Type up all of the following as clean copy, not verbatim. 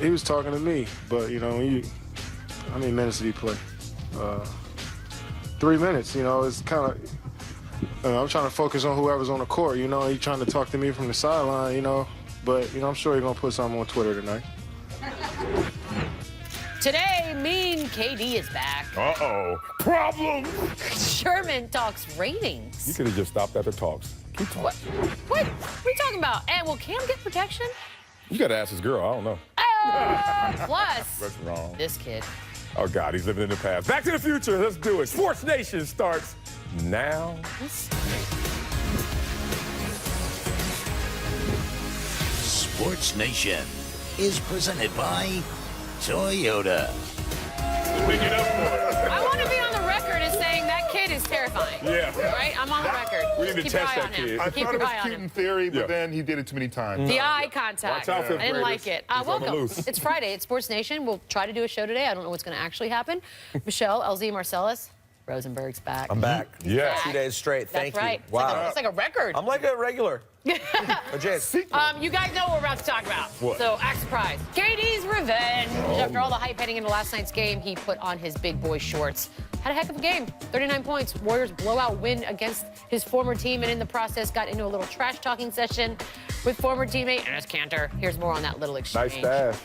He was talking to me, but, you know, how many minutes did he play? 3 minutes, you know, it's kind of, I'm trying to focus on whoever's on the court, you know. He's trying to talk to me from the sideline, you know. But, you know, I'm sure he's going to put something on Twitter tonight. Today, mean KD is back. Uh-oh. Problem! Sherman talks ratings. You could have just stopped at the talks. Keep talking. What are you talking about? And will Cam get protection? You got to ask this girl. I don't know. Plus, That's wrong. this kid. Oh, God, he's living in the past. Back to the future. Let's do it. Sports Nation starts now. Sports Nation is presented by Toyota. Pick it up for it. I want to be on the record as saying that kid is terrifying. Yeah. Right? I'm on the record. We need to Keep test your eye that on him. kid. I Keep thought it your was eye on cute him. in theory, but Yeah. then he did it too many times. The eye contact. Watch out, fifth I didn't graders. like it. He's on the Welcome. loose. It's Friday. It's Sports Nation. We'll try to do a show today. I don't know what's going to actually happen. Michelle, LZ, Marcellus, Rosenberg's back. I'm back. Yeah. 2 days straight. Thank That's right. you. Wow. It's like a record. I'm like a regular. James. You guys know what we're about to talk about. What? So, act surprised. KD's revenge. After all the hype heading into last night's game, he put on his big boy shorts. Had a heck of a game. 39 points. Warriors blowout win against his former team, and in the process got into a little trash-talking session with former teammate Enes Kanter. Here's more on that little exchange. Nice stash.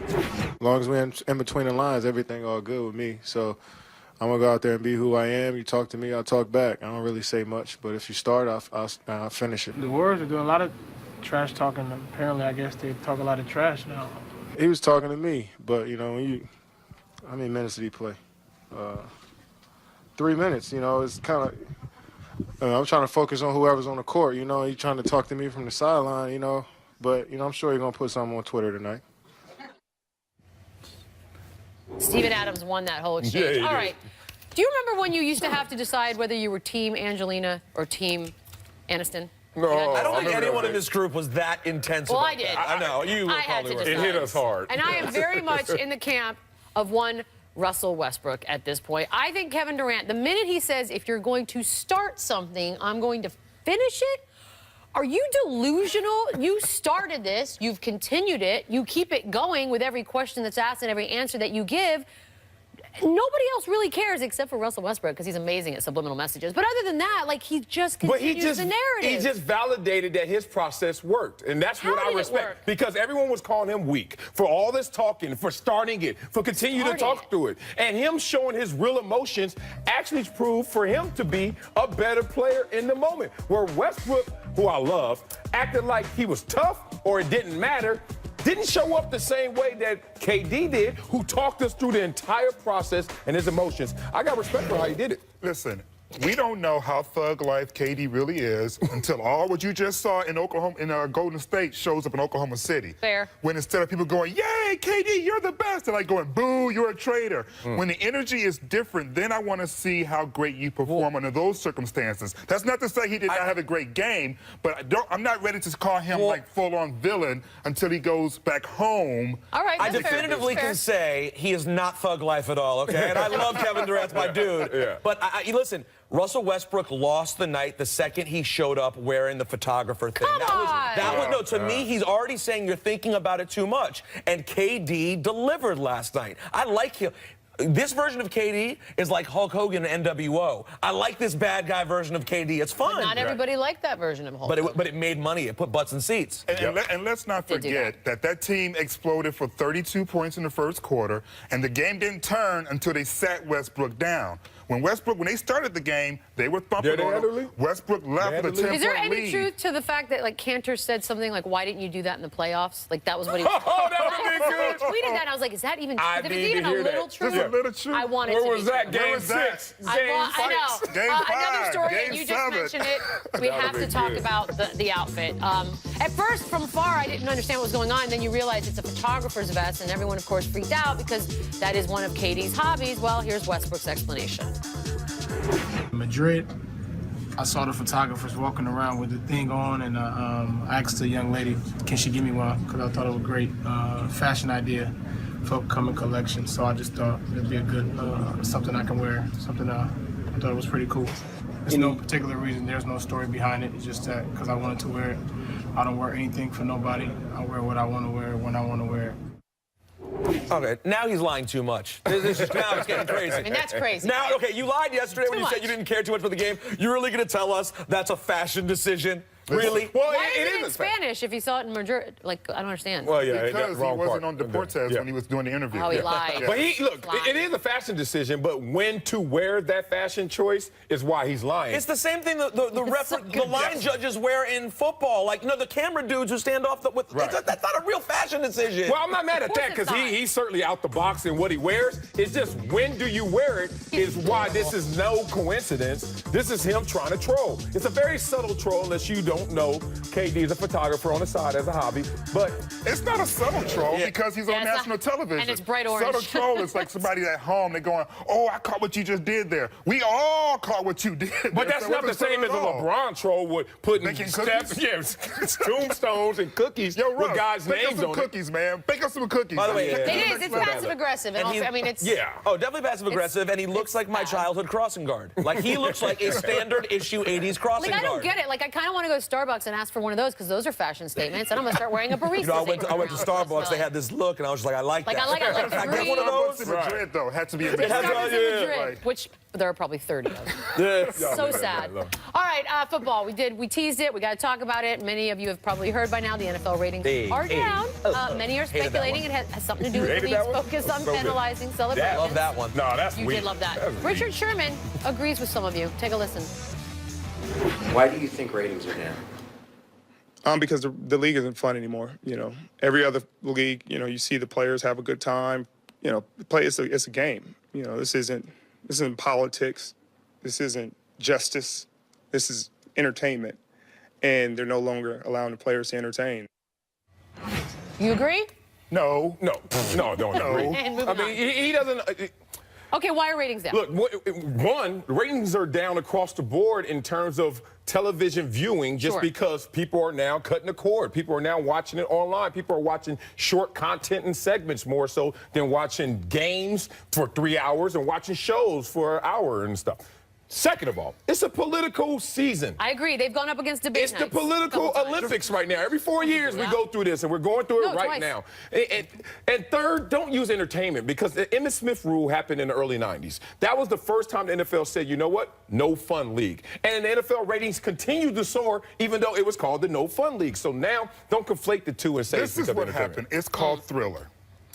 As long as we're in between the lines, everything all good with me. So I'm going to go out there and be who I am. You talk to me, I'll talk back. I don't really say much, but if you start, I'll finish it. The Warriors are doing a lot of trash talking. Apparently, I guess they talk a lot of trash now. He was talking to me, but, you know, how many minutes did he play? 3 minutes, you know, it's kind of, I'm trying to focus on whoever's on the court, you know. He's trying to talk to me from the sideline, you know. But, you know, I'm sure he's going to put something on Twitter tonight. Steven Adams won that whole exchange. Yeah, he All did. right. Do you remember when you used to have to decide whether you were Team Angelina or Team Aniston? No. I don't think remember anyone that. in this group was that intense. Well, about I did. that. I know. You I had probably to were. decide. It hit us hard. And I am very much in the camp of one Russell Westbrook at this point. I think Kevin Durant, the minute he says, if you're going to start something, I'm going to finish it, are you delusional? You started this. You've continued it. You keep it going with every question that's asked and every answer that you give. Nobody else really cares except for Russell Westbrook because he's amazing at subliminal messages. But other than that, like, he just continues the narrative. He just validated that his process worked, and that's How what I did it respect. work? Because everyone was calling him weak for all this talking, for starting it, for continuing to talk through it, and him showing his real emotions actually proved for him to be a better player in the moment. Where Westbrook, who I love, acted like he was tough or it didn't matter. Didn't show up the same way that KD did, who talked us through the entire process and his emotions. I got respect for how he did it. Listen, we don't know how thug life KD really is until all what you just saw in Oklahoma, in Golden State, shows up in Oklahoma City. Fair. When instead of people going, "Yay, KD, you're the best," they're like going, "Boo, you're a traitor." When the energy is different, then I want to see how great you perform under those circumstances. That's not to say he did not have a great game, but I'm not ready to call him like full-on villain until he goes back home. All right, I that's fair. definitively That's fair. can say he is not thug life at all, okay? And I love Kevin Durant, my dude. Yeah. But listen, Russell Westbrook lost the night the second he showed up wearing the photographer thing. Come on! No, to me, he's already saying you're thinking about it too much. And KD delivered last night. I like him. This version of KD is like Hulk Hogan and NWO. I like this bad guy version of KD. It's fun. But not everybody liked that version of Hulk. But it made money. It put butts in seats. And let's not Did do forget that team exploded for 32 points in the first quarter, and the game didn't turn until they sat Westbrook down. When they started the game, they were thumping Yeah, they on had to him. lead. Westbrook left with a 10-point lead. Is there any truth to the fact that, like, Kanter said something like, why didn't you do that in the playoffs? Like, that was what he was Oh, that would have been I good. tweeted that, and I was like, is that even true? I If it's need to even a hear that. little true, Just a little true. I want it Where to was be that? true. Game was that? 6. I know. Game Another five, story, game and you seven. just mentioned it. We That have would've to been talk good. about the outfit. At first, from afar, I didn't understand what was going on. Then you realize it's a photographer's vest, and everyone, of course, freaked out because that is one of KD's hobbies. Well, here's Westbrook's explanation. Madrid, I saw the photographers walking around with the thing on, and I asked the young lady, can she give me one? Because I thought it was a great fashion idea for upcoming collection. So I just thought it'd be a good, something I can wear, something I thought it was pretty cool. There's no particular reason, there's no story behind it. It's just that because I wanted to wear it. I don't wear anything for nobody. I wear what I want to wear when I want to wear it. Okay, now he's lying too much. Now it's getting crazy. I mean, that's crazy. Now, okay, you lied yesterday when you said you didn't care too much for the game. You're really going to tell us that's a fashion decision? Really? Well, Why it is it is in Spanish if he saw it in Madrid? Like, I don't understand. Well, yeah, Because he wrong wasn't part. on Deportes when he was doing the interview. Oh, he lied. Yeah. But look, it is a fashion decision, but when to wear that fashion choice is why he's lying. It's the same thing the line judges wear in football. Like, the camera dudes who stand off with. Right. That's not a real fashion decision. Well, I'm not mad at that because he's certainly out the box in what he wears. It's just when do you wear it is why this is no coincidence. This is him trying to troll. It's a very subtle troll unless you don't know KD is a photographer on the side as a hobby. But it's not a subtle troll because he's on national television. And it's bright orange. Subtle troll is like somebody at home, they're going, oh, I caught what you just did there. We all caught what you did. But that's not the same as a LeBron troll would putting tombstones and cookies with guys' names on cookies, man. Bake up some cookies. By the way, It is. It's passive aggressive. I mean, it's. Yeah. Oh, definitely passive aggressive, and he looks like my childhood crossing guard. Like, he looks like a standard issue 80s crossing Like, guard. I don't get it. Like, I kind of want to go to Starbucks and ask for one of those because those are fashion statements, and I'm going to start wearing a barista. I went to Starbucks. They had this look, and I was just like, I like that. I like Can I get one of Starbucks those? in Madrid, though. Had to be in Starbucks Madrid. in Madrid, which there are probably 30 of. So sad. All right, football. We teased it. We got to talk about it. Many of you have probably heard by now the NFL ratings are down. Many are speculating it has something to do with the league's focus on penalizing celebrations. Love that one. No, that's You weak. did love that. That's weak. Richard Sherman agrees with some of you. Take a listen. Why do you think ratings are down? Because the league isn't fun anymore. Every other league, you see the players have a good time. It's a game. This isn't politics. This isn't justice. This is entertainment, and they're no longer allowing the players to entertain. You agree? No. No. And moving I mean, he doesn't. Okay, why are ratings down? Look, one, ratings are down across the board in terms of television viewing just because people are now cutting the cord. People are now watching it online. People are watching short content and segments more so than watching games for 3 hours and watching shows for an hour and stuff. Second of all, it's a political season. I agree. They've gone up against debate It's the political Olympics right now. Every 4 years we go through this, and we're going through it right now. And third, don't use entertainment because the Emmitt Smith rule happened in the early 90s. That was the first time the NFL said, you know what? No fun league. And the NFL ratings continued to soar even though it was called the no fun league. So now don't conflate the two and say This is what happened. It's called Thriller.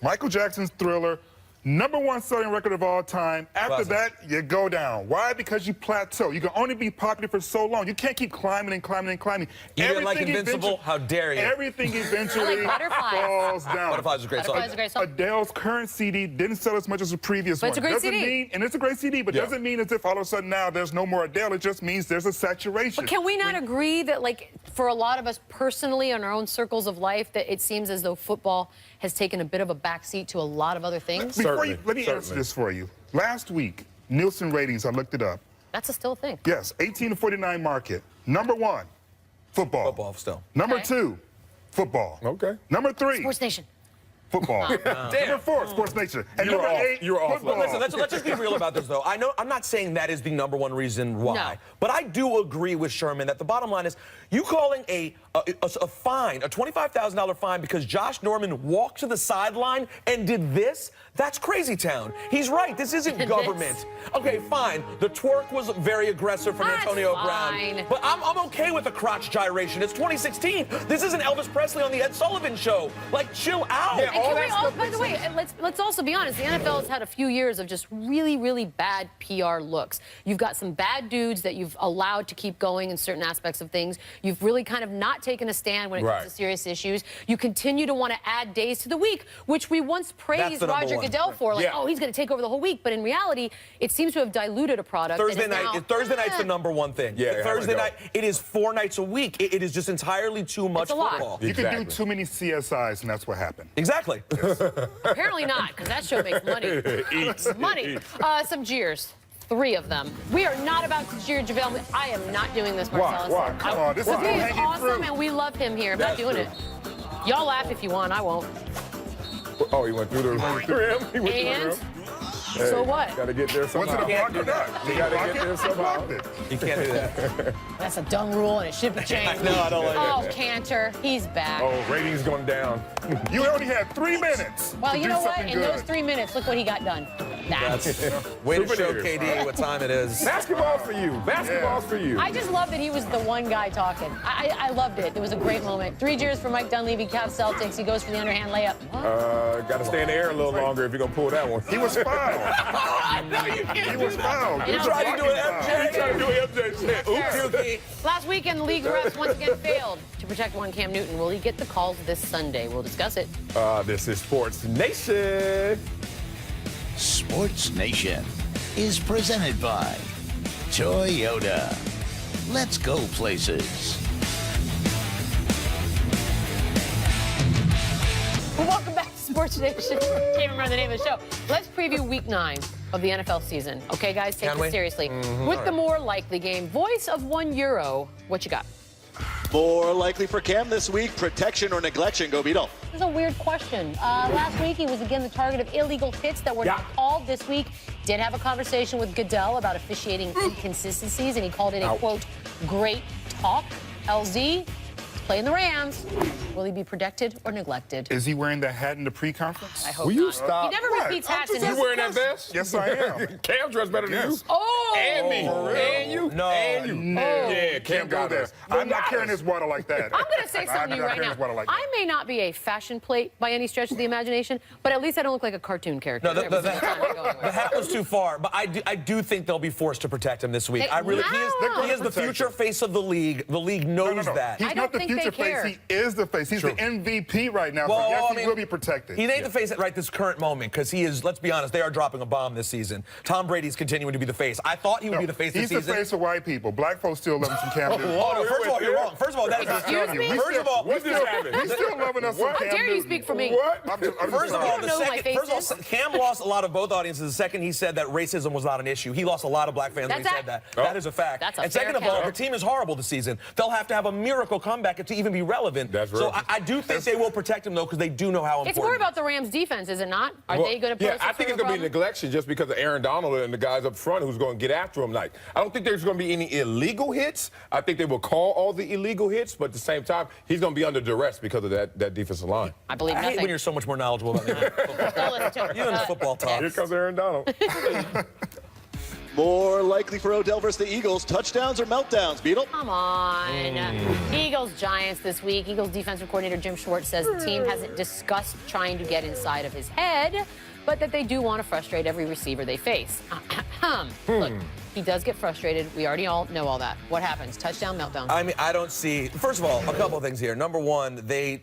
Michael Jackson's Thriller. #1 selling record of all time. After that, you go down. Why? Because you plateau. You can only be popular for so long. You can't keep climbing and climbing and climbing. You didn't like Invincible? How dare you? Everything eventually falls down. Butterflies is a great song. Butterflies is a great song. Adele's current CD didn't sell as much as the previous one. It's a great CD. And it's a great CD, but doesn't mean as if all of a sudden now there's no more Adele. It just means there's a saturation. But can we not agree that, like, for a lot of us personally in our own circles of life, that it seems as though football has taken a bit of a backseat to a lot of other things? Let me answer this for you. Last week, Nielsen ratings, I looked it up. That's still a thing. Yes, 18 to 49 market. #1, football. Football still. #2, football. Okay. #3, SportsNation. football. #4, SportsNation. And You were off. #8, You were off. football. Listen, let's just be real about this, though. I'm not saying that is the #1 reason why. No. But I do agree with Sherman that the bottom line is you calling a fine, a $25,000 fine because Josh Norman walked to the sideline and did this, that's crazy town. He's right. This isn't government. Okay, fine. The twerk was very aggressive from Antonio Brown. But I'm okay with the crotch gyration. It's 2016. This isn't Elvis Presley on the Ed Sullivan Show. Like, chill out. And can we all, by the way, let's also be honest. The NFL has had a few years of just really, really bad PR looks. You've got some bad dudes that you've allowed to keep going in certain aspects of things. You've really kind of not taken a stand when it comes to serious issues. You continue to want to add days to the week, which we once praised Roger Goodell for. Like, oh, he's going to take over the whole week. But in reality, it seems to have diluted a product. Thursday night's the #1 thing. Yeah, Thursday night, it is 4 nights a week. It is just entirely too much football. You can do too many CSIs, and that's what happened. Exactly. Apparently not, because that show makes money. Money. Some jeers. 3 of them. We are not about to jeer JaVale. I am not doing this, Marcellus. Why? Come on, this is he is hanging awesome, fruit. and we love him here. I'm not doing it. Y'all laugh if you want. I won't. Oh, he went through the rim. He went through the And rim. So what? Got to get there Was somehow. it a block or not? You got to get there somehow. You can't do that. That's a dumb rule and it should be changed. No, I don't like Oh, Cantor, he's back. Oh, ratings going down. You only had 3 minutes. Well, to you do know what? something In good. those 3 minutes, look what he got done. That's way to show Souvenirs. KD what time it is. Basketball's for you. Basketball's for you. I just love that he was the one guy talking. I loved it. It was a great moment. 3 cheers for Mike Dunleavy, Cavs Celtics. He goes for the underhand layup. Got to stay in the air a little longer if you're going to pull that one. He was fouled. He was fouled. You know, Trying to do an MJ. Trying to do an MJ shit. Oops. Last weekend, the league refs once again failed to protect one Cam Newton. Will he get the calls this Sunday? We'll discuss it. This is Sports Nation. Sports Nation is presented by Toyota. Let's go places. Well, welcome back to Sports Nation. Can't remember the name of the show. Let's preview Week 9 of the NFL season. Okay, guys, take Can this we? seriously. With the more likely game, voice of €1, what you got? More likely for Cam this week, protection or neglection. Go Beadle. This is a weird question. Last week, he was again the target of illegal hits that were not called. This week, did have a conversation with Goodell about officiating inconsistencies, and he called it a, quote, great talk. LZ, playing the Rams. Will he be protected or neglected? Is he wearing that hat in the pre-conference? I hope Will you not. stop? He never What? repeats I'm hats just in You his... wearing that vest? Yes, I am. Cam dressed better than you. Yes. Oh! And me. And you. No. And you. No. Yeah, Cam Can't go got there. us. I'm not carrying his water like that. I'm going to say something to you right now. I may not be a fashion plate by any stretch of the imagination, but at least I don't look like a cartoon character. No, Every single time I go the anywhere. hat was too far, but I do think they'll be forced to protect him this week. They- I really, No. he is the Protect future him. face of the league. The league knows that. He's I not don't the think they future care. face. He is the face. He's the MVP right now. Well, so yes, I he mean, will be protected. He ain't the face at right this current moment because he is, let's be honest, they are dropping a bomb this season. Tom Brady's continuing to be the face. I thought he would be the face this He's season. the face of white people. Black folks still love him some Cam Newton. Oh, no, first of all, you're wrong. First of all, that is Excuse me? First of all, What's this happening? He's still loving us some How Cam dare you Newton. speak for me? What? I'm just First of all, don't know who my face first of all, Cam lost a lot of both audiences the second he said that racism was not an issue. He lost a lot of black fans when he That's said that. a- That is a fact. That's a and fair second of all, counter. the team is horrible this season. They'll have to have a miracle comeback to even be relevant. That's So right. I do think they will protect him, though, because they do know how important It's more about the Rams' defense, is it not? Are Well, they going to pose Yeah, I a think it's further going to be problem? neglection just because of Aaron Donald and the guys up front who's going to get after him. Like, I don't think there's going to be any illegal hits. I think they will call all the illegal hits, but at the same time, he's going to be under duress because of that defensive line. I believe I hate nothing. when you're so much more knowledgeable about me. Don't listen to him. You and football talk. Here comes Aaron Donald. More likely for Odell versus the Eagles, touchdowns or meltdowns. Beadle. Come on. Eagles Giants this week. Eagles defensive coordinator Jim Schwartz says the team hasn't discussed trying to get inside of his head, but that they do want to frustrate every receiver they face. Look, he does get frustrated. We already all know all that. What happens? Touchdown, meltdown. I mean, I don't see. First of all, a couple of things here. Number one, the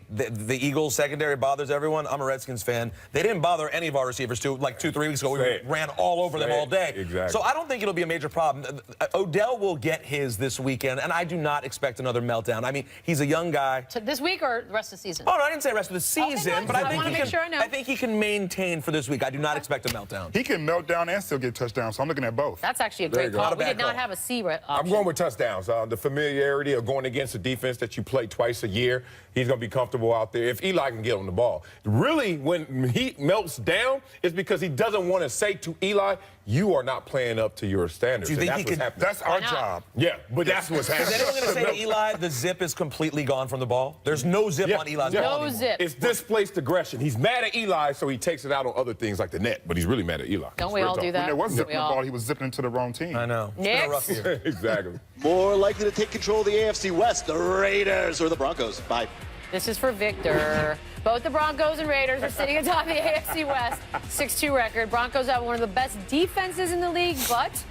Eagles secondary bothers everyone. I'm a Redskins fan. They didn't bother any of our receivers too. Like 2-3 weeks ago, we ran all over them all day. Exactly. So I don't think it'll be a major problem. Odell will get his this weekend, and I do not expect another meltdown. I mean, he's a young guy. So this week or the rest of the season? Oh no, I didn't say rest of the season, Okay, but I I think wanna he make can. sure I know. I think he can maintain for this week. I do not expect a meltdown. He can melt down and still get touchdowns, so I'm looking at both. That's actually a There great you go. call. Not a We bad did not call. have a C option. I'm going with touchdowns. The familiarity of going against a defense that you play twice a year, he's going to be comfortable out there. If Eli can get on the ball. Really, when he melts down, it's because he doesn't want to say to Eli, you are not playing up to your standards. Do you And think that's he what's could- happening. That's our not? job. Yeah, but that's what's happening. Is anyone going to say to Eli, the zip is completely gone from the ball? There's no zip on Eli's ball No anymore. zip. It's displaced aggression. He's mad at Eli, so he takes it out on other things like the net, but he's really mad at Eli. Don't we all do When that? there was Don't zipping we the all? ball, he was zipping into the wrong team. I know. It's been a rough Next. year. Exactly. More likely to take control of the AFC West, the Raiders or the Broncos. Bye. This is for Victor. Both the Broncos and Raiders are sitting atop the AFC West. 6-2 record. Broncos have one of the best defenses in the league, but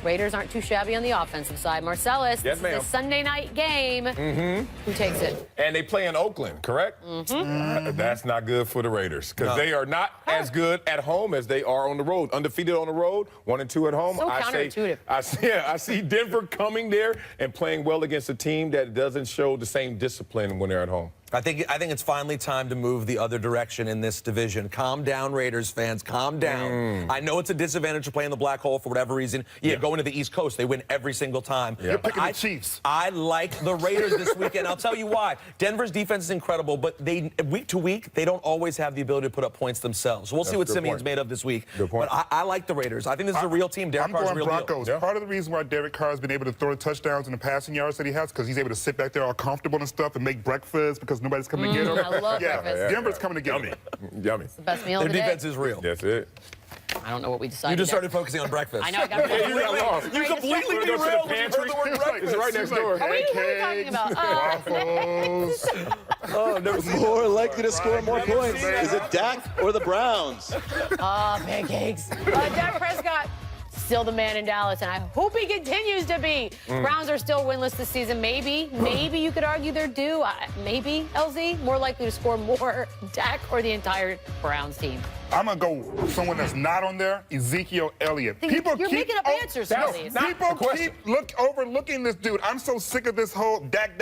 Raiders aren't too shabby on the offensive side. Marcellus, Yes, this ma'am. is a Sunday night game. Who takes it? And they play in Oakland, correct? That's not good for the Raiders because they are not as good at home as they are on the road. Undefeated on the road, 1-2 at home. So counterintuitive. I see Denver coming there and playing well against a team that doesn't show the same discipline when they're at home. I think it's finally time to move the other direction in this division. Calm down, Raiders fans. Calm down. I know it's a disadvantage to play in the black hole for whatever reason. Going to the East Coast, they win every single time. You're picking the Chiefs. I like the Raiders this weekend. I'll tell you why. Denver's defense is incredible, but they week to week, they don't always have the ability to put up points themselves. So we'll see what Simeon's made of this week. Good point. But I like the Raiders. I think this is a real team. Derek Carr's a real Broncos. deal. Part of the reason why Derek Carr has been able to throw the touchdowns and the passing yards that he has because he's able to sit back there all comfortable and stuff and make breakfast because nobody's coming to get him. I love breakfast. Denver's coming to get him. Yummy. The best meal Their of the defense day. is real. That's it. I don't know what we decided. You just yet. started focusing on breakfast. I know. I got You got lost. You completely Go to the derailed when you heard pantry. the word breakfast. It's right next door. What are you talking about? Waffles. Oh, never seen More likely to score more points. Is it Dak or the Browns? Pancakes. Dak Prescott, still the man in Dallas, and I hope he continues to be. Browns are still winless this season. Maybe you could argue they're due. Maybe, LZ, more likely to score more, Dak or the entire Browns team. I'm going to go with someone that's not on there, Ezekiel Elliott. You're making up answers for these. People keep overlooking this dude. I'm so sick of this whole Dak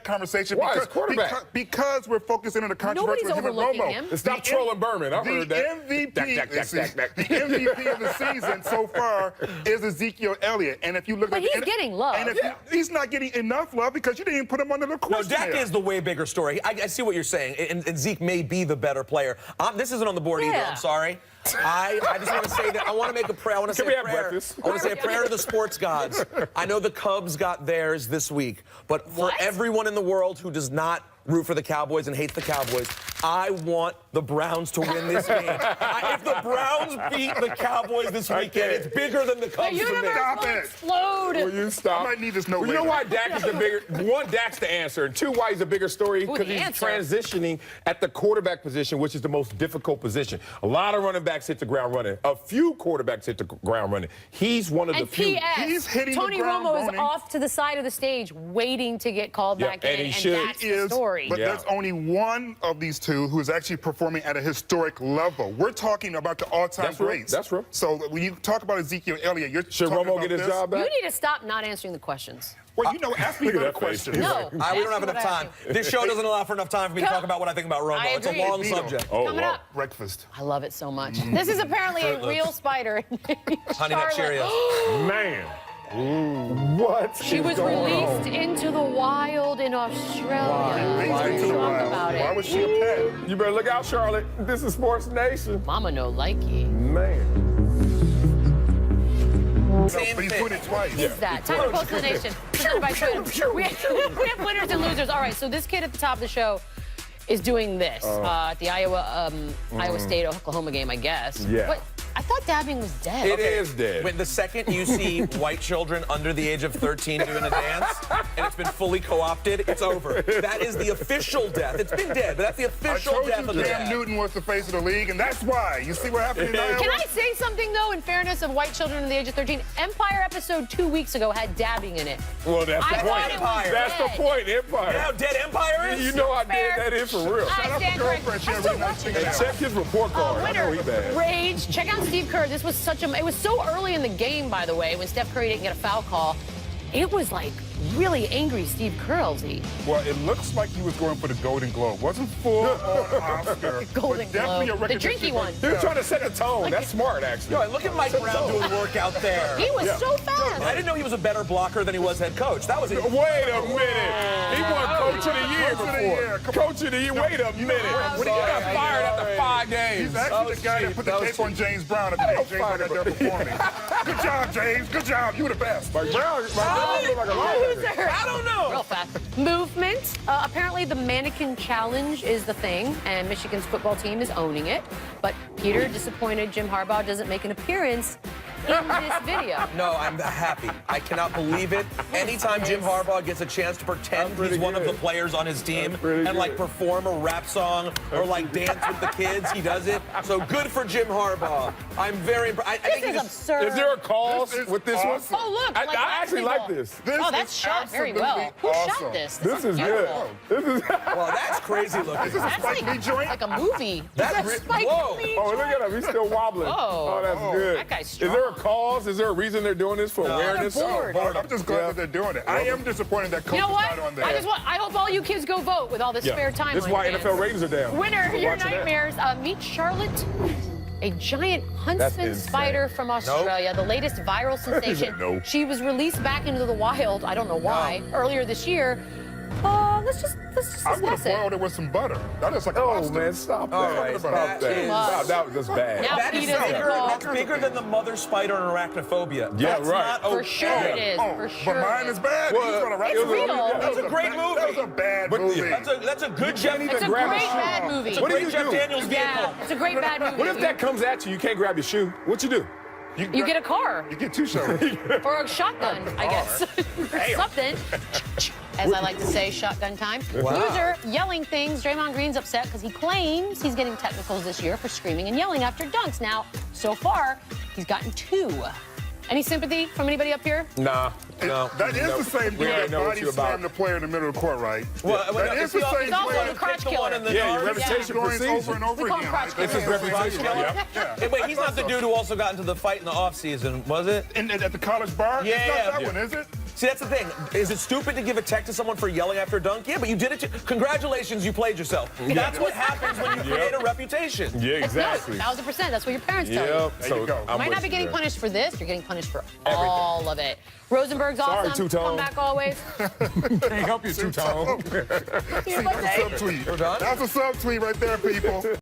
conversation. Why? It's quarterback. Because we're focusing on the controversy Nobody's with him and overlooking Romo. him. Stop trolling Berman. I heard that. The MVP of the season so far is Ezekiel Elliott. And if you look But he's getting love. And he's not getting enough love because you didn't even put him under the No, question. Dak is the way bigger story. I see what you're saying, and Zeke may be the better player. This isn't on the board either. I'm sorry. I just want to say that I want to make a prayer. I want to say a prayer. I want to say a prayer to the sports gods. I know the Cubs got theirs this week, but for everyone in the world who does not root for the Cowboys and hates the Cowboys, I want the Browns to win this game. If the Browns beat the Cowboys this weekend, it's bigger than the Cubs The to me. universe will explode. Will you stop? I might need this note You know later. why Dak is the bigger? One, Dak's the answer, and two, why he's a bigger story because the he's answer. transitioning at the quarterback position, which is the most difficult position. A lot of running backs hit the ground running. A few quarterbacks hit the ground running. He's one of the And few. P.S. He's hitting the Tony ground Romo is running. off to the side of the stage waiting to get called back and in, he should. that's the story. But there's only one of these two who is actually performing at a historic level. We're talking about the all-time That's real. greats. That's real. So when you talk about Ezekiel Elliott, you're Should talking Romo about get his this. job back? You need to stop not answering the questions. Well, ask me Look at another that face. question. No. We don't ask have me enough what I time. This show doesn't allow for enough time for me to talk about what I think about Romo. I It's a agree. long Beadle. subject. Oh, Coming wow. up. Breakfast. I love it so much. This is apparently a real spider. Honey Nut Charlotte. Cheerios. Man. What? She was released into the wild in Australia. Things into the Talk wild. about Why it. was she a pet? You better look out, Charlotte. This is Sports Nation. Mama no likey. Man. Same But he's thing. doing it twice. Is that? Time to post to the nation. Presented by Twitter. We have winners and losers. All right, so this kid at the top of the show is doing this at the Iowa State Oklahoma game, I guess. Yeah. But I thought dabbing was dead. It is dead. When the second you see white children under the age of 13 doing a dance, and it's been fully co-opted, it's over. That is the official death. It's been dead, but that's the I official told death you of the Cam death. Newton was the face of the league, and that's why. You see what happened in Iowa? Can I say something, though, in fairness of white children under the age of 13? Empire episode 2 weeks ago had dabbing in it. Well, that's the I point. thought it was That's the dead. point, Empire. You know how dead Empire is? You know how Fair. dead that is for real. I stand corrected. girlfriend. She I'm had still really nice watching things it. to Check his report card. I know he Winner, bad. rage. Check out Steve Kerr. This was it was so early in the game, by the way, when Steph Curry didn't get a foul call. It was like really angry Steve Kerr, LZ. Well, it looks like he was going for the Golden Globe. Wasn't full on Oscar. Golden but definitely Globe. a The recognition drinky one. He was trying to set the tone. That's smart, actually. Yo, look at Mike Brown doing work out there. He was so fast. I didn't know he was a better blocker than he was head coach. That was it. Wait a minute. He won Coach of the Year Coach of the Year. before. Coach of the Year. Wait a minute. When he got fired after 5 games. He's actually the guy that put the tape on James Brown at the day James Brown got there performing. Good job, James. Good job. You were the best. Mike Brown looked like a linebacker. I don't know. Real fast. Movement. Apparently, the mannequin challenge is the thing, and Michigan's football team is owning it. But Peter, disappointed Jim Harbaugh doesn't make an appearance in this video. No, I'm happy. I cannot believe it. Anytime Jim Harbaugh gets a chance to pretend he's one of the players on his team and like perform a rap song or like dance with the kids, he does it. So good for Jim Harbaugh. I'm very impressed. I think This is absurd. Is there a cause This is with this awesome. one? Oh, look. I like actually black like people. this. This Oh, that's is shot very well. absolutely Who awesome. shot this? This is beautiful. good. This is. well, that's crazy looking. That's Spike Lee joint? like a movie. That's That's Spike whoa. Lee Oh, look joint. at him. He's still wobbling. Whoa. Oh, that's good. That guy's Is there a a cause? Is there a reason they're doing this for awareness? Bored. I'm just glad that they're doing it. I am disappointed that coach You know is what? not on there. I hope all you kids go vote with all this spare time. This is why NFL ratings are down. Winner, We're your watching that. nightmares. Meet Charlotte, a giant huntsman insane. spider from Australia, the latest viral sensation. Nope. She was released back into the wild, I don't know why, earlier this year. Let's just I would have discuss it. boiled it with some butter. That is like a Oh, lobster. man, stop that. All right, Stop that that. is- Stop. That was just bad. Now That is PETA's bigger, involved. that's bigger than the mother spider and arachnophobia. Yeah, That's right. Not For okay. sure it is. Oh, For sure. but mine it is bad. Well, He's gonna write it's it. real. That's a great movie. That was a bad But- movie. That's a good Jeff. It's a grab great a shoe. bad movie. It's a What do great you Jeff do? Daniels vehicle. Yeah, it's a great bad movie. What if that comes at you? You can't grab your shoe. What you do? You get a car You get two shows. or a shotgun, I guess. Something. As I like to say, shotgun time. Loser yelling things. Draymond Green's upset because he claims he's getting technicals this year for screaming and yelling after dunks. Now, so far, he's gotten 2. Any sympathy from anybody up here? Nah. No. That is the same We dude already that know what body you about. slammed the player in the middle of the court, right? Well, that is the same He's also player. the crotch killer. Yeah, your reputation Going precedes over and you. over We call him again. crotch right? It's his killer. reputation. Yeah. Yeah. Hey, wait, he's not the dude who also got into the fight in the offseason, was it? And at the college bar? Yeah, It's not yeah. that one, is it? See, that's the thing. Is it stupid to give a tech to someone for yelling after a dunk? Yeah, but you did it. Congratulations, you played yourself. That's what happens when you create a reputation. Yeah, It's exactly. 1,000%. That's what your parents tell you. Yep. There you go. You I'm might with not be you getting there. punished for this. You're getting punished for all of it. Rosenberg's Sorry, awesome. Two-Tone. Come back always. Can't help you, Two-Tone. See, that's a subtweet. We're done? That's a subtweet right there, people.